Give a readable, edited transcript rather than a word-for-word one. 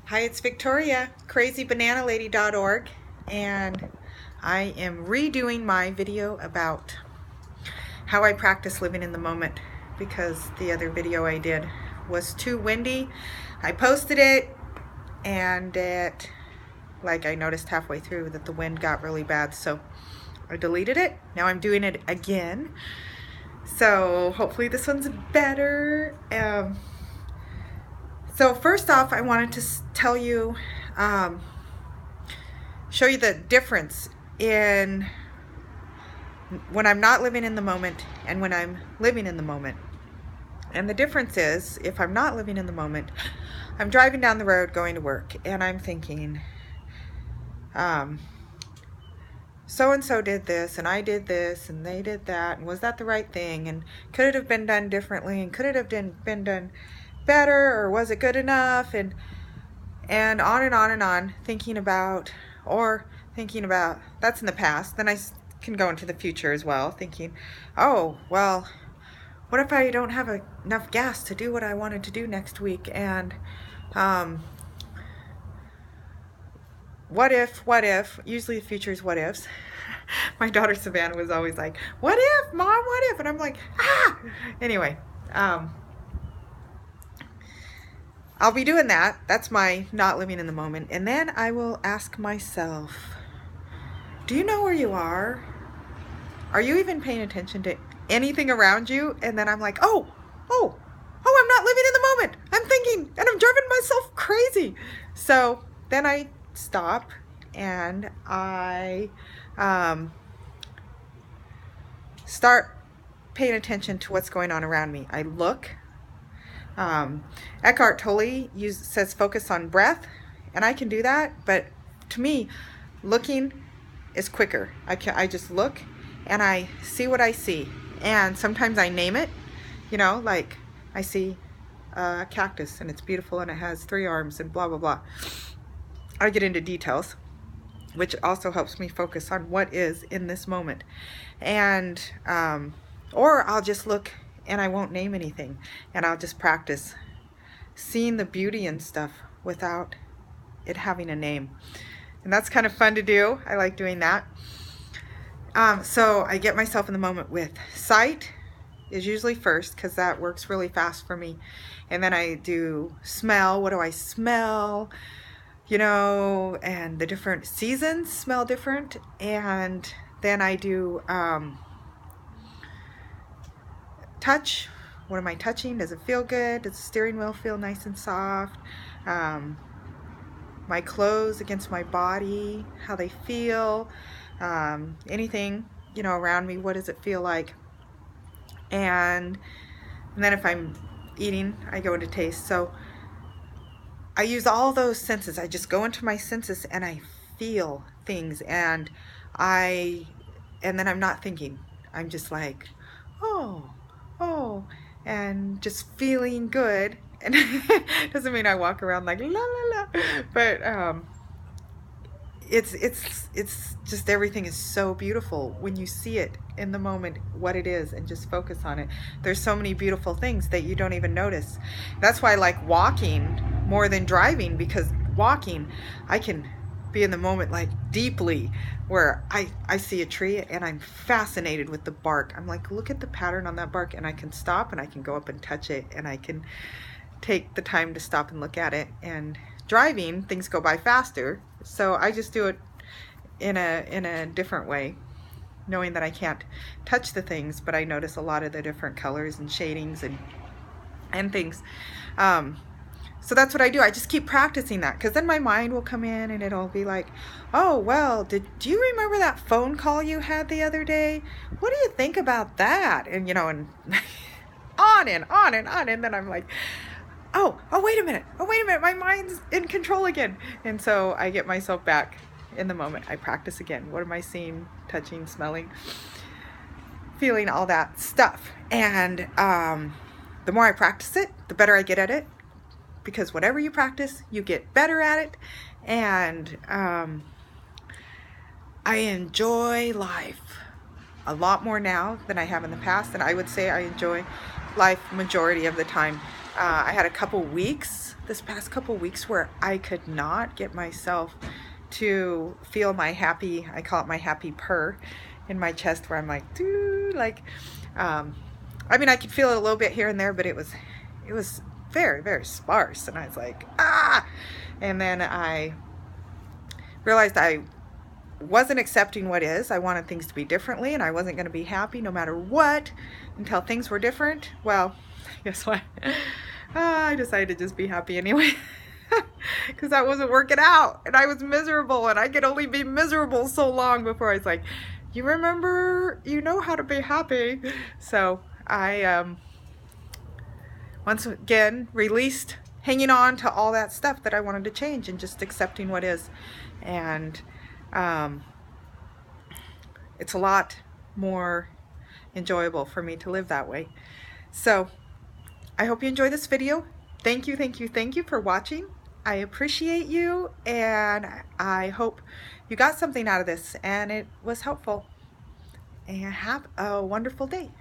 Hi, it's Victoria, crazybananalady.org, and I am redoing my video about how I practice living in the moment because the other video I did was too windy. I posted it and I noticed halfway through that the wind got really bad, so I deleted it. Now I'm doing it again. So hopefully this one's better. So first off, I wanted to tell you, show you the difference in when I'm not living in the moment and when I'm living in the moment. And the difference is, if I'm not living in the moment, I'm driving down the road going to work and I'm thinking, so-and-so did this and I did this and they did that, and was that the right thing, and could it have been done differently, and could it have been done better, or was it good enough, and on and on and on, thinking about that's in the past. Then I can go into the future as well, thinking, oh well, what if I don't have enough gas to do what I wanted to do next week, and what if, usually the future is what ifs. My daughter Savannah was always like, what if, Mom, what if? And I'm like, anyway, I'll be doing that. That's my not living in the moment. And then I will ask myself, do you know where you are? Are you even paying attention to anything around you? And then I'm like, oh, I'm not living in the moment. I'm thinking and I'm driving myself crazy. So then I stop and I start paying attention to what's going on around me. I look. Eckhart Tolle says focus on breath, and I can do that, but to me, looking is quicker. I just look and I see what I see, and sometimes I name it, like I see a cactus and it's beautiful and it has 3 arms and blah blah blah. I get into details, which also helps me focus on what is in this moment, and or I'll just look and I won't name anything, and I'll just practice seeing the beauty and stuff without it having a name. And that's kind of fun to do. I like doing that. So I get myself in the moment with sight is usually first, because that works really fast for me. And then I do smell. What do I smell? And the different seasons smell different. And then I do touch. What am I touching? Does it feel good? Does the steering wheel feel nice and soft? My clothes against my body, how they feel, anything around me, what does it feel like? And then if I'm eating, I go into taste. So I use all those senses. I just go into my senses and I feel things, and then I'm not thinking. I'm just like, oh, and just feeling good. And it doesn't mean I walk around like la la la, but it's just, everything is so beautiful when you see it in the moment, what it is, and just focus on it. There's so many beautiful things that you don't even notice. That's why I like walking more than driving, because walking, I can be in the moment like deeply, where I see a tree and I'm fascinated with the bark. I'm like, look at the pattern on that bark, and I can stop and I can go up and touch it, and I can take the time to stop and look at it. And driving, things go by faster, so I just do it in a different way, knowing that I can't touch the things, but I notice a lot of the different colors and shadings and things. So that's what I do. I just keep practicing that, because then my mind will come in and it'll be like, oh, well, do you remember that phone call you had the other day? What do you think about that? And, and on and on and on. And then I'm like, oh, wait a minute, my mind's in control again. And so I get myself back in the moment. I practice again. What am I seeing, touching, smelling, feeling, all that stuff? And the more I practice it, the better I get at it. Because whatever you practice, you get better at it. And I enjoy life a lot more now than I have in the past. And I would say I enjoy life majority of the time. I had a couple weeks, this past couple weeks, where I could not get myself to feel my happy, I call it my happy purr in my chest, where I'm like, dude, like, I mean, I could feel it a little bit here and there, but it was very, very sparse. And I was like, ah! And then I realized I wasn't accepting what is. I wanted things to be differently, and I wasn't going to be happy no matter what until things were different. Well, guess what? I decided to just be happy anyway, because that wasn't working out, and I was miserable, and I could only be miserable so long before I was like, you remember, you know how to be happy. So I once again released hanging on to all that stuff that I wanted to change, and just accepting what is. And it's a lot more enjoyable for me to live that way. So I hope you enjoy this video. Thank you, thank you, thank you for watching. I appreciate you, and I hope you got something out of this and it was helpful. And have a wonderful day.